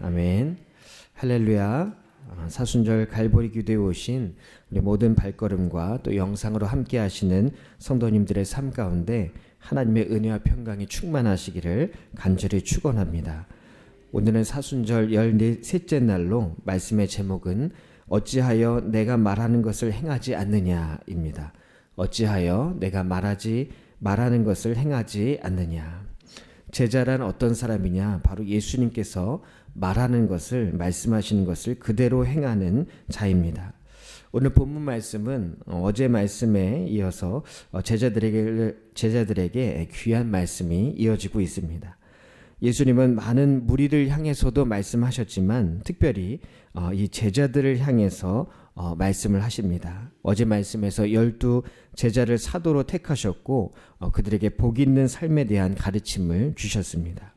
아멘. 할렐루야. 사순절 갈보리 기도에 오신 우리 모든 발걸음과 또 영상으로 함께 하시는 성도님들의 삶 가운데 하나님의 은혜와 평강이 충만하시기를 간절히 축원합니다. 오늘은 사순절 13째 날로 말씀의 제목은 어찌하여 내가 말하는 것을 행하지 않느냐입니다. 어찌하여 내가 말하는 것을 행하지 않느냐. 제자란 어떤 사람이냐? 바로 예수님께서 말하는 것을, 말씀하시는 것을 그대로 행하는 자입니다. 오늘 본문 말씀은 어제 말씀에 이어서 제자들에게 귀한 말씀이 이어지고 있습니다. 예수님은 많은 무리를 향해서도 말씀하셨지만 특별히 이 제자들을 향해서 말씀을 하십니다. 어제 말씀에서 12 제자를 사도로 택하셨고 그들에게 복 있는 삶에 대한 가르침을 주셨습니다.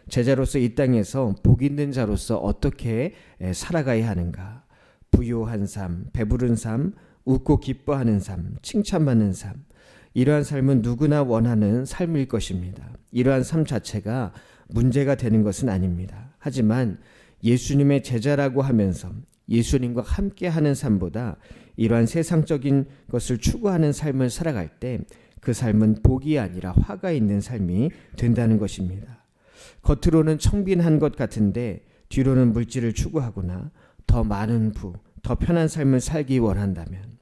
제자로서 이 땅에서 복 있는 자로서 어떻게 살아가야 하는가? 부요한 삶, 배부른 삶, 웃고 기뻐하는 삶, 칭찬받는 삶, 이러한 삶은 누구나 원하는 삶일 것입니다. 이러한 삶 자체가 문제가 되는 것은 아닙니다. 하지만 예수님의 제자라고 하면서 예수님과 함께하는 삶보다 이러한 세상적인 것을 추구하는 삶을 살아갈 때 그 삶은 복이 아니라 화가 있는 삶이 된다는 것입니다. 겉으로는 청빈한 것 같은데 뒤로는 물질을 추구하거나 더 많은 부, 더 편한 삶을 살기 원한다면,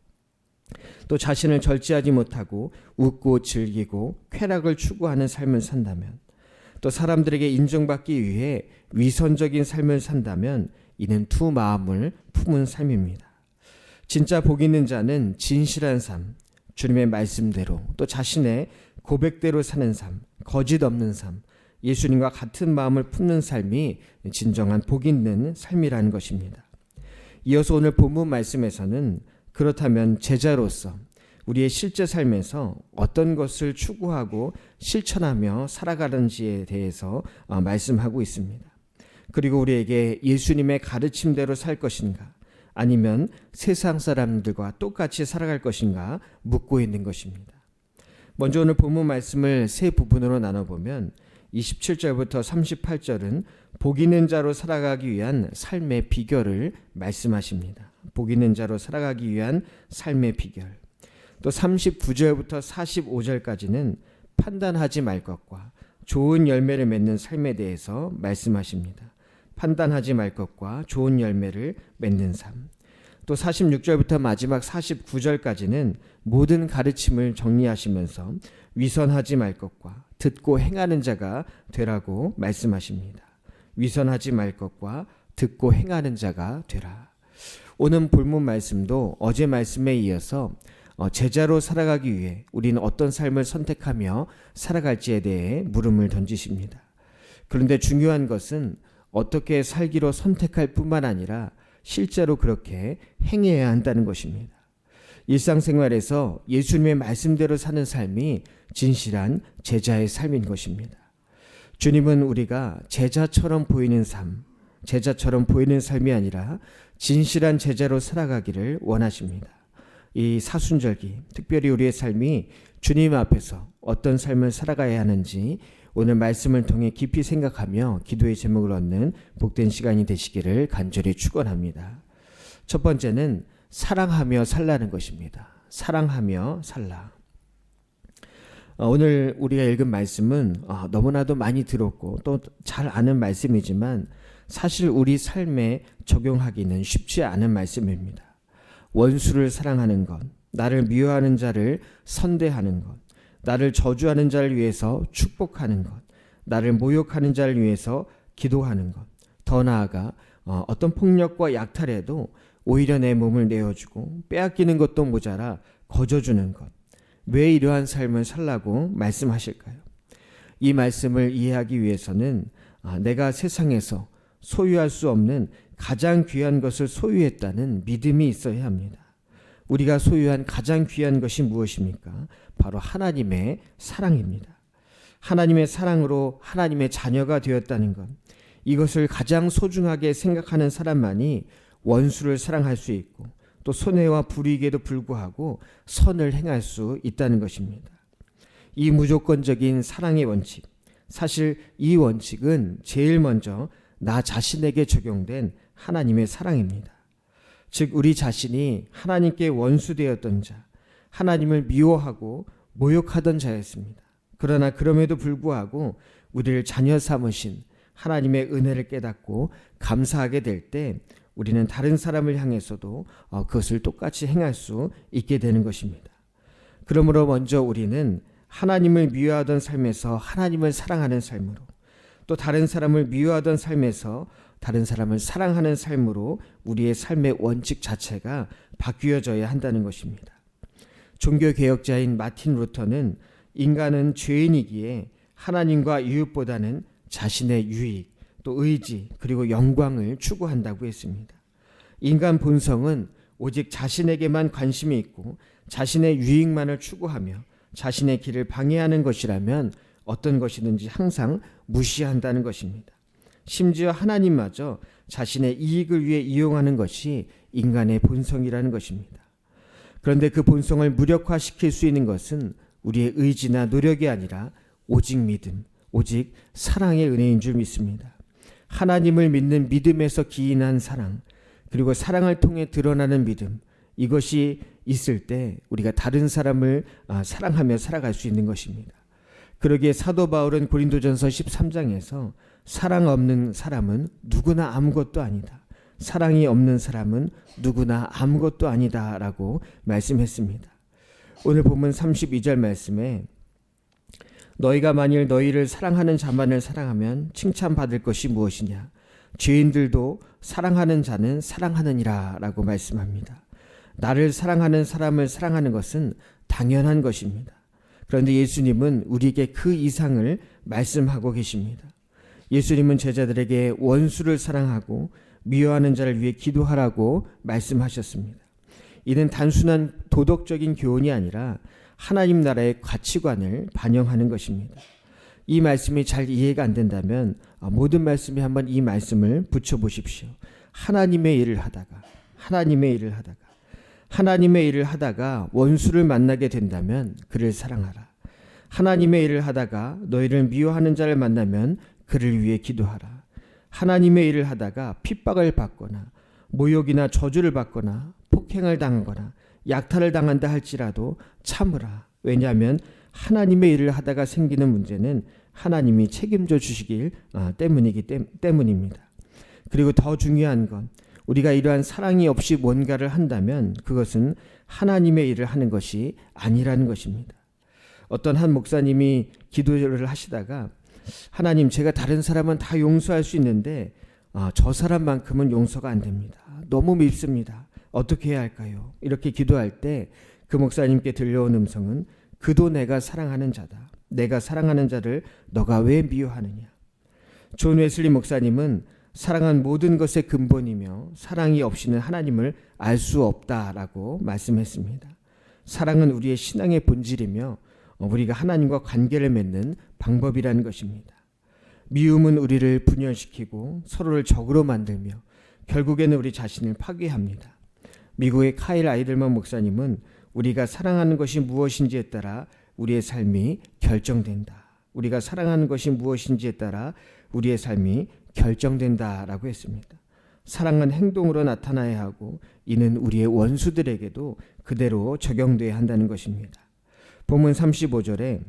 또 자신을 절제하지 못하고 웃고 즐기고 쾌락을 추구하는 삶을 산다면, 또 사람들에게 인정받기 위해 위선적인 삶을 산다면 이는 두 마음을 품은 삶입니다. 진짜 복 있는 자는 진실한 삶, 주님의 말씀대로 또 자신의 고백대로 사는 삶, 거짓 없는 삶, 예수님과 같은 마음을 품는 삶이 진정한 복 있는 삶이라는 것입니다. 이어서 오늘 본문 말씀에서는 그렇다면 제자로서 우리의 실제 삶에서 어떤 것을 추구하고 실천하며 살아가는지에 대해서 말씀하고 있습니다. 그리고 우리에게 예수님의 가르침대로 살 것인가, 아니면 세상 사람들과 똑같이 살아갈 것인가 묻고 있는 것입니다. 먼저 오늘 본문 말씀을 세 부분으로 나눠보면 27절부터 38절은 복 있는 자로 살아가기 위한 삶의 비결을 말씀하십니다. 복 있는 자로 살아가기 위한 삶의 비결. 또 39절부터 45절까지는 판단하지 말 것과 좋은 열매를 맺는 삶에 대해서 말씀하십니다. 판단하지 말 것과 좋은 열매를 맺는 삶. 또 46절부터 마지막 49절까지는 모든 가르침을 정리하시면서 위선하지 말 것과 듣고 행하는 자가 되라고 말씀하십니다. 위선하지 말 것과 듣고 행하는 자가 되라. 오늘 본문 말씀도 어제 말씀에 이어서 제자로 살아가기 위해 우리는 어떤 삶을 선택하며 살아갈지에 대해 물음을 던지십니다. 그런데 중요한 것은 어떻게 살기로 선택할 뿐만 아니라 실제로 그렇게 행해야 한다는 것입니다. 일상생활에서 예수님의 말씀대로 사는 삶이 진실한 제자의 삶인 것입니다. 주님은 우리가 제자처럼 보이는 삶이 아니라 진실한 제자로 살아가기를 원하십니다. 이 사순절기, 특별히 우리의 삶이 주님 앞에서 어떤 삶을 살아가야 하는지 오늘 말씀을 통해 깊이 생각하며 기도의 제목을 얻는 복된 시간이 되시기를 간절히 축원합니다. 첫 번째는 사랑하며 살라는 것입니다. 사랑하며 살라. 오늘 우리가 읽은 말씀은 너무나도 많이 들었고 또 잘 아는 말씀이지만 사실 우리 삶에 적용하기는 쉽지 않은 말씀입니다. 원수를 사랑하는 것, 나를 미워하는 자를 선대하는 것, 나를 저주하는 자를 위해서 축복하는 것, 나를 모욕하는 자를 위해서 기도하는 것, 더 나아가 어떤 폭력과 약탈에도 오히려 내 몸을 내어주고 빼앗기는 것도 모자라 거저주는 것. 왜 이러한 삶을 살라고 말씀하실까요? 이 말씀을 이해하기 위해서는 내가 세상에서 소유할 수 없는 가장 귀한 것을 소유했다는 믿음이 있어야 합니다. 우리가 소유한 가장 귀한 것이 무엇입니까? 바로 하나님의 사랑입니다. 하나님의 사랑으로 하나님의 자녀가 되었다는 것, 이것을 가장 소중하게 생각하는 사람만이 원수를 사랑할 수 있고 또 손해와 불이익에도 불구하고 선을 행할 수 있다는 것입니다. 이 무조건적인 사랑의 원칙, 사실 이 원칙은 제일 먼저 나 자신에게 적용된 하나님의 사랑입니다. 즉 우리 자신이 하나님께 원수되었던 자, 하나님을 미워하고 모욕하던 자였습니다. 그러나 그럼에도 불구하고 우리를 자녀 삼으신 하나님의 은혜를 깨닫고 감사하게 될 때 우리는 다른 사람을 향해서도 그것을 똑같이 행할 수 있게 되는 것입니다. 그러므로 먼저 우리는 하나님을 미워하던 삶에서 하나님을 사랑하는 삶으로, 또 다른 사람을 미워하던 삶에서 다른 사람을 사랑하는 삶으로 우리의 삶의 원칙 자체가 바뀌어져야 한다는 것입니다. 종교개혁자인 마틴 루터는 인간은 죄인이기에 하나님과 이웃보다는 자신의 유익, 또 의지, 그리고 영광을 추구한다고 했습니다. 인간 본성은 오직 자신에게만 관심이 있고 자신의 유익만을 추구하며 자신의 길을 방해하는 것이라면 어떤 것이든지 항상 무시한다는 것입니다. 심지어 하나님마저 자신의 이익을 위해 이용하는 것이 인간의 본성이라는 것입니다. 그런데 그 본성을 무력화시킬 수 있는 것은 우리의 의지나 노력이 아니라 오직 믿음, 오직 사랑의 은혜인 줄 믿습니다. 하나님을 믿는 믿음에서 기인한 사랑, 그리고 사랑을 통해 드러나는 믿음, 이것이 있을 때 우리가 다른 사람을 사랑하며 살아갈 수 있는 것입니다. 그러기에 사도 바울은 고린도전서 13장에서 사랑 없는 사람은 누구나 아무것도 아니다, 사랑이 없는 사람은 누구나 아무것도 아니다 라고 말씀했습니다. 오늘 본문 32절 말씀에 너희가 만일 너희를 사랑하는 자만을 사랑하면 칭찬받을 것이 무엇이냐, 죄인들도 사랑하는 자는 사랑하느니라 라고 말씀합니다. 나를 사랑하는 사람을 사랑하는 것은 당연한 것입니다. 그런데 예수님은 우리에게 그 이상을 말씀하고 계십니다. 예수님은 제자들에게 원수를 사랑하고 미워하는 자를 위해 기도하라고 말씀하셨습니다. 이는 단순한 도덕적인 교훈이 아니라 하나님 나라의 가치관을 반영하는 것입니다. 이 말씀이 잘 이해가 안 된다면 모든 말씀에 한번 이 말씀을 붙여보십시오. 하나님의 일을 하다가 원수를 만나게 된다면 그를 사랑하라. 하나님의 일을 하다가 너희를 미워하는 자를 만나면 그를 위해 기도하라. 하나님의 일을 하다가 핍박을 받거나 모욕이나 저주를 받거나 폭행을 당하거나 약탈을 당한다 할지라도 참으라. 왜냐하면 하나님의 일을 하다가 생기는 문제는 하나님이 책임져 주시길 때문입니다. 그리고 더 중요한 건 우리가 이러한 사랑이 없이 뭔가를 한다면 그것은 하나님의 일을 하는 것이 아니라는 것입니다. 어떤 한 목사님이 기도를 하시다가 하나님, 제가 다른 사람은 다 용서할 수 있는데 저 사람만큼은 용서가 안 됩니다. 너무 밉습니다. 어떻게 해야 할까요? 이렇게 기도할 때 그 목사님께 들려온 음성은 그도 내가 사랑하는 자다. 내가 사랑하는 자를 너가 왜 미워하느냐. 존 웨슬리 목사님은 사랑은 모든 것의 근본이며 사랑이 없이는 하나님을 알 수 없다라고 말씀했습니다. 사랑은 우리의 신앙의 본질이며 우리가 하나님과 관계를 맺는 방법이라는 것입니다. 미움은 우리를 분열시키고 서로를 적으로 만들며 결국에는 우리 자신을 파괴합니다. 미국의 카일 아이들만 목사님은 우리가 사랑하는 것이 무엇인지에 따라 우리의 삶이 결정된다. 우리가 사랑하는 것이 무엇인지에 따라 우리의 삶이 결정된다라고 했습니다. 사랑은 행동으로 나타나야 하고 이는 우리의 원수들에게도 그대로 적용돼야 한다는 것입니다. 본문 35절에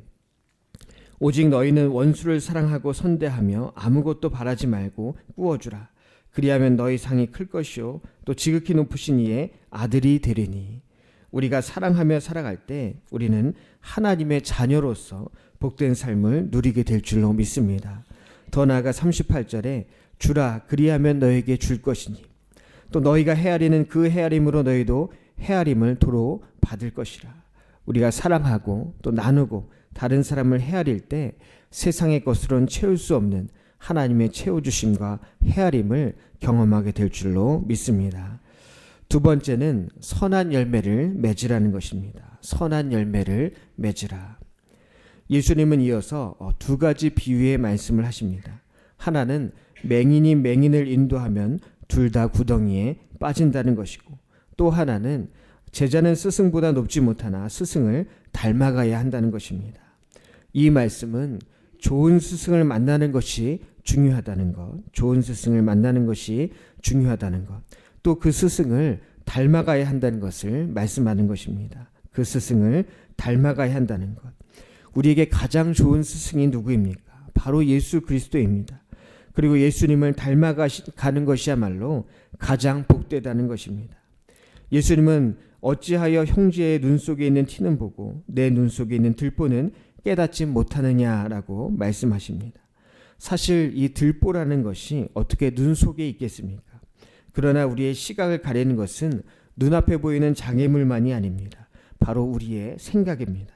오직 너희는 원수를 사랑하고 선대하며 아무것도 바라지 말고 꾸어주라. 그리하면 너희 상이 클 것이요 또 지극히 높으신 이의 아들이 되리니. 우리가 사랑하며 살아갈 때 우리는 하나님의 자녀로서 복된 삶을 누리게 될 줄로 믿습니다. 더 나아가 38절에 주라 그리하면 너에게 줄 것이니 또 너희가 헤아리는 그 헤아림으로 너희도 헤아림을 도로 받을 것이라. 우리가 사랑하고 또 나누고 다른 사람을 헤아릴 때 세상의 것으로는 채울 수 없는 하나님의 채워주심과 헤아림을 경험하게 될 줄로 믿습니다. 두 번째는 선한 열매를 맺으라는 것입니다. 선한 열매를 맺으라. 예수님은 이어서 두 가지 비유의 말씀을 하십니다. 하나는 맹인이 맹인을 인도하면 둘 다 구덩이에 빠진다는 것이고, 또 하나는 제자는 스승보다 높지 못하나 스승을 닮아가야 한다는 것입니다. 이 말씀은 좋은 스승을 만나는 것이 중요하다는 것, 좋은 스승을 만나는 것이 중요하다는 것, 또 그 스승을 닮아가야 한다는 것을 말씀하는 것입니다. 그 스승을 닮아가야 한다는 것. 우리에게 가장 좋은 스승이 누구입니까? 바로 예수 그리스도입니다. 그리고 예수님을 닮아가는 것이야말로 가장 복되다는 것입니다. 예수님은 어찌하여 형제의 눈 속에 있는 티는 보고 내 눈 속에 있는 들보는 깨닫지 못하느냐라고 말씀하십니다. 사실 이 들보라는 것이 어떻게 눈 속에 있겠습니까? 그러나 우리의 시각을 가리는 것은 눈앞에 보이는 장애물만이 아닙니다. 바로 우리의 생각입니다.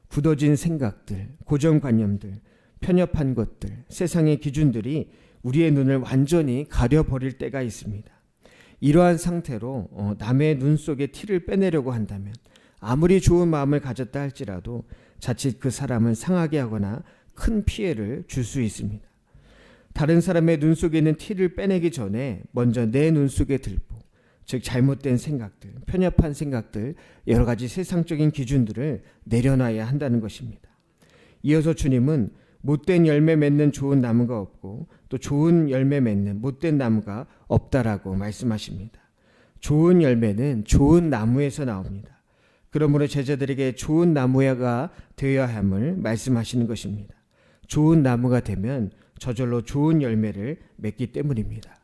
굳어진 생각들, 고정관념들, 편협한 것들, 세상의 기준들이 우리의 눈을 완전히 가려버릴 때가 있습니다. 이러한 상태로 남의 눈 속에 티를 빼내려고 한다면 아무리 좋은 마음을 가졌다 할지라도 자칫 그 사람을 상하게 하거나 큰 피해를 줄 수 있습니다. 다른 사람의 눈 속에 있는 티를 빼내기 전에 먼저 내 눈 속에 들보, 즉 잘못된 생각들, 편협한 생각들, 여러 가지 세상적인 기준들을 내려놔야 한다는 것입니다. 이어서 주님은 못된 열매 맺는 좋은 나무가 없고 또 좋은 열매 맺는 못된 나무가 없다라고 말씀하십니다. 좋은 열매는 좋은 나무에서 나옵니다. 그러므로 제자들에게 좋은 나무가 되어야 함을 말씀하시는 것입니다. 좋은 나무가 되면 저절로 좋은 열매를 맺기 때문입니다.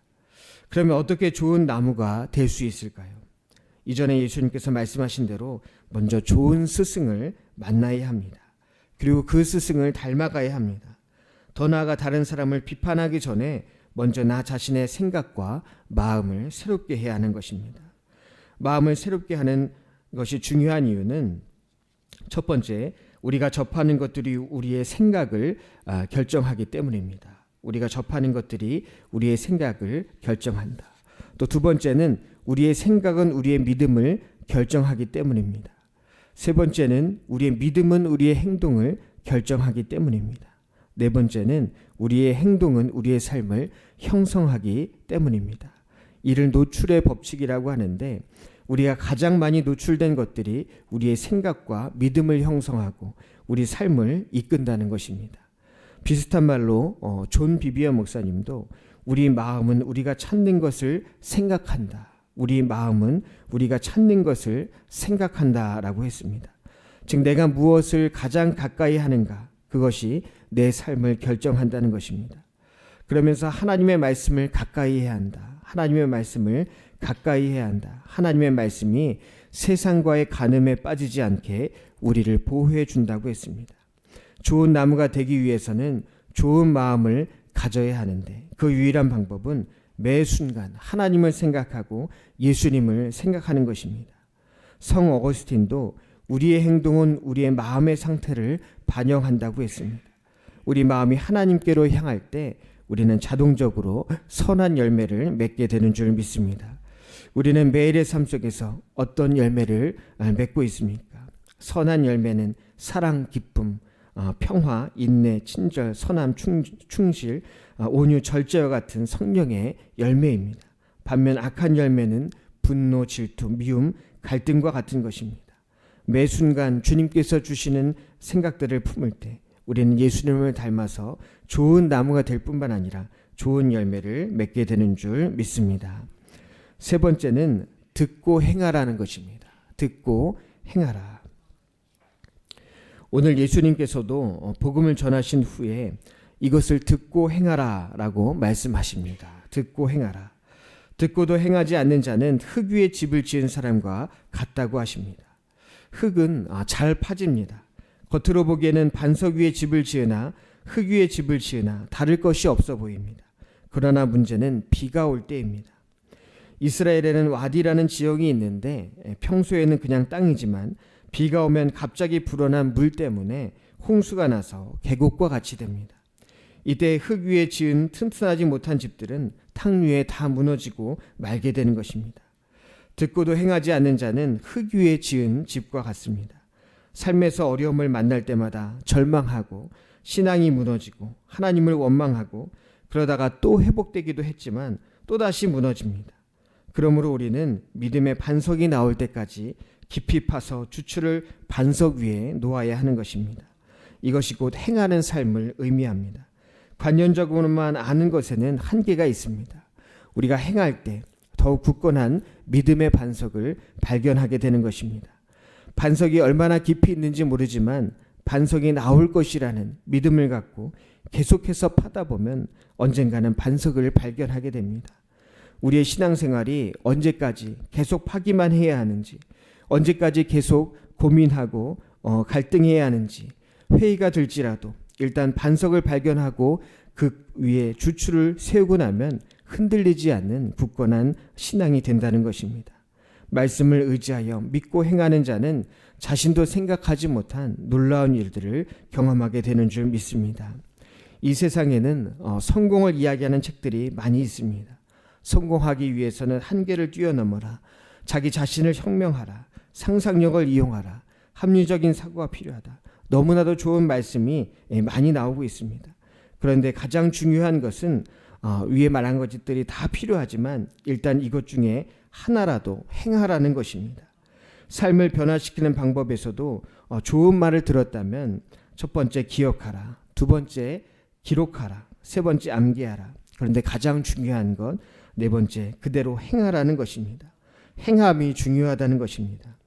그러면 어떻게 좋은 나무가 될 수 있을까요? 이전에 예수님께서 말씀하신 대로 먼저 좋은 스승을 만나야 합니다. 그리고 그 스승을 닮아가야 합니다. 더 나아가 다른 사람을 비판하기 전에 먼저 나 자신의 생각과 마음을 새롭게 해야 하는 것입니다. 마음을 새롭게 하는 것이 중요한 이유는 첫 번째, 우리가 접하는 것들이 우리의 생각을 결정하기 때문입니다. 우리가 접하는 것들이 우리의 생각을 결정한다. 또 두 번째는 우리의 생각은 우리의 믿음을 결정하기 때문입니다. 세 번째는 우리의 믿음은 우리의 행동을 결정하기 때문입니다. 네 번째는 우리의 행동은 우리의 삶을 형성하기 때문입니다. 이를 노출의 법칙이라고 하는데 우리가 가장 많이 노출된 것들이 우리의 생각과 믿음을 형성하고 우리 삶을 이끈다는 것입니다. 비슷한 말로 존 비비어 목사님도 우리 마음은 우리가 찾는 것을 생각한다. 우리 마음은 우리가 찾는 것을 생각한다라고 했습니다. 즉 내가 무엇을 가장 가까이 하는가, 그것이 내 삶을 결정한다는 것입니다. 그러면서 하나님의 말씀을 가까이 해야 한다. 하나님의 말씀을 가까이 해야 한다. 하나님의 말씀이 세상과의 간음에 빠지지 않게 우리를 보호해 준다고 했습니다. 좋은 나무가 되기 위해서는 좋은 마음을 가져야 하는데 그 유일한 방법은 매 순간 하나님을 생각하고 예수님을 생각하는 것입니다. 성 어거스틴도 우리의 행동은 우리의 마음의 상태를 반영한다고 했습니다. 우리 마음이 하나님께로 향할 때 우리는 자동적으로 선한 열매를 맺게 되는 줄 믿습니다. 우리는 매일의 삶 속에서 어떤 열매를 맺고 있습니까? 선한 열매는 사랑, 기쁨, 평화, 인내, 친절, 선함, 충실, 온유, 절제와 같은 성령의 열매입니다. 반면 악한 열매는 분노, 질투, 미움, 갈등과 같은 것입니다. 매 순간 주님께서 주시는 생각들을 품을 때 우리는 예수님을 닮아서 좋은 나무가 될 뿐만 아니라 좋은 열매를 맺게 되는 줄 믿습니다. 세 번째는 듣고 행하라는 것입니다. 듣고 행하라. 오늘 예수님께서도 복음을 전하신 후에 이것을 듣고 행하라라고 말씀하십니다. 듣고 행하라. 듣고도 행하지 않는 자는 흙 위에 집을 지은 사람과 같다고 하십니다. 흙은 잘 파집니다. 겉으로 보기에는 반석 위에 집을 지으나 흙 위에 집을 지으나 다를 것이 없어 보입니다. 그러나 문제는 비가 올 때입니다. 이스라엘에는 와디라는 지역이 있는데 평소에는 그냥 땅이지만 비가 오면 갑자기 불어난 물 때문에 홍수가 나서 계곡과 같이 됩니다. 이때 흙 위에 지은 튼튼하지 못한 집들은 탕 위에 다 무너지고 말게 되는 것입니다. 듣고도 행하지 않는 자는 흙 위에 지은 집과 같습니다. 삶에서 어려움을 만날 때마다 절망하고 신앙이 무너지고 하나님을 원망하고 그러다가 또 회복되기도 했지만 또다시 무너집니다. 그러므로 우리는 믿음의 반석이 나올 때까지 깊이 파서 주추를 반석 위에 놓아야 하는 것입니다. 이것이 곧 행하는 삶을 의미합니다. 관념적으로만 아는 것에는 한계가 있습니다. 우리가 행할 때 더욱 굳건한 믿음의 반석을 발견하게 되는 것입니다. 반석이 얼마나 깊이 있는지 모르지만 반석이 나올 것이라는 믿음을 갖고 계속해서 파다 보면 언젠가는 반석을 발견하게 됩니다. 우리의 신앙생활이 언제까지 계속 파기만 해야 하는지, 언제까지 계속 고민하고 갈등해야 하는지, 회의가 들지라도 일단 반석을 발견하고 그 위에 주추를 세우고 나면 흔들리지 않는 굳건한 신앙이 된다는 것입니다. 말씀을 의지하여 믿고 행하는 자는 자신도 생각하지 못한 놀라운 일들을 경험하게 되는 줄 믿습니다. 이 세상에는 성공을 이야기하는 책들이 많이 있습니다. 성공하기 위해서는 한계를 뛰어넘어라, 자기 자신을 혁명하라, 상상력을 이용하라, 합리적인 사고가 필요하다. 너무나도 좋은 말씀이 많이 나오고 있습니다. 그런데 가장 중요한 것은 위에 말한 것들이 다 필요하지만 일단 이것 중에 하나라도 행하라는 것입니다. 삶을 변화시키는 방법에서도 좋은 말을 들었다면 첫 번째 기억하라, 두 번째 기록하라, 세 번째 암기하라. 그런데 가장 중요한 건 네 번째 그대로 행하라는 것입니다. 행함이 중요하다는 것입니다.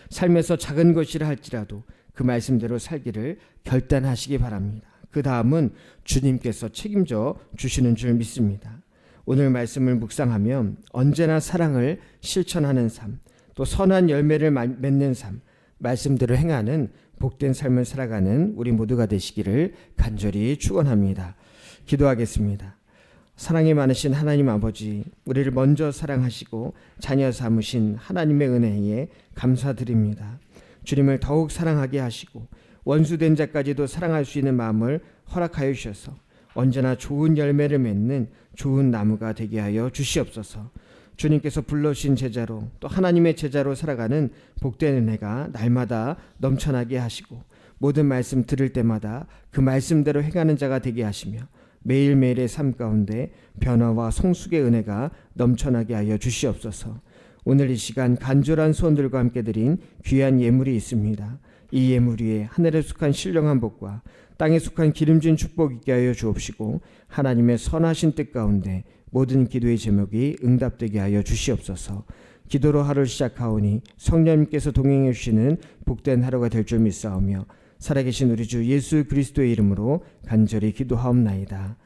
삶에서 작은 것이라 할지라도 그 말씀대로 살기를 결단하시기 바랍니다. 그 다음은 주님께서 책임져 주시는 줄 믿습니다. 오늘 말씀을 묵상하면 언제나 사랑을 실천하는 삶, 또 선한 열매를 맺는 삶, 말씀대로 행하는 복된 삶을 살아가는 우리 모두가 되시기를 간절히 축원합니다. 기도하겠습니다. 사랑이 많으신 하나님 아버지, 우리를 먼저 사랑하시고 자녀 삼으신 하나님의 은혜에 감사드립니다. 주님을 더욱 사랑하게 하시고 원수된 자까지도 사랑할 수 있는 마음을 허락하여 주셔서 언제나 좋은 열매를 맺는 좋은 나무가 되게 하여 주시옵소서. 주님께서 불러주신 제자로 또 하나님의 제자로 살아가는 복된 은혜가 날마다 넘쳐나게 하시고 모든 말씀 들을 때마다 그 말씀대로 행하는 자가 되게 하시며 매일매일의 삶 가운데 변화와 성숙의 은혜가 넘쳐나게 하여 주시옵소서. 오늘 이 시간 간절한 소원들과 함께 드린 귀한 예물이 있습니다. 이 예물 위에 하늘에 속한 신령한 복과 땅에 속한 기름진 축복 있게 하여 주옵시고 하나님의 선하신 뜻 가운데 모든 기도의 제목이 응답되게 하여 주시옵소서. 기도로 하루를 시작하오니 성령님께서 동행해 주시는 복된 하루가 될 줄 믿사오며 살아계신 우리 주 예수 그리스도의 이름으로 간절히 기도하옵나이다.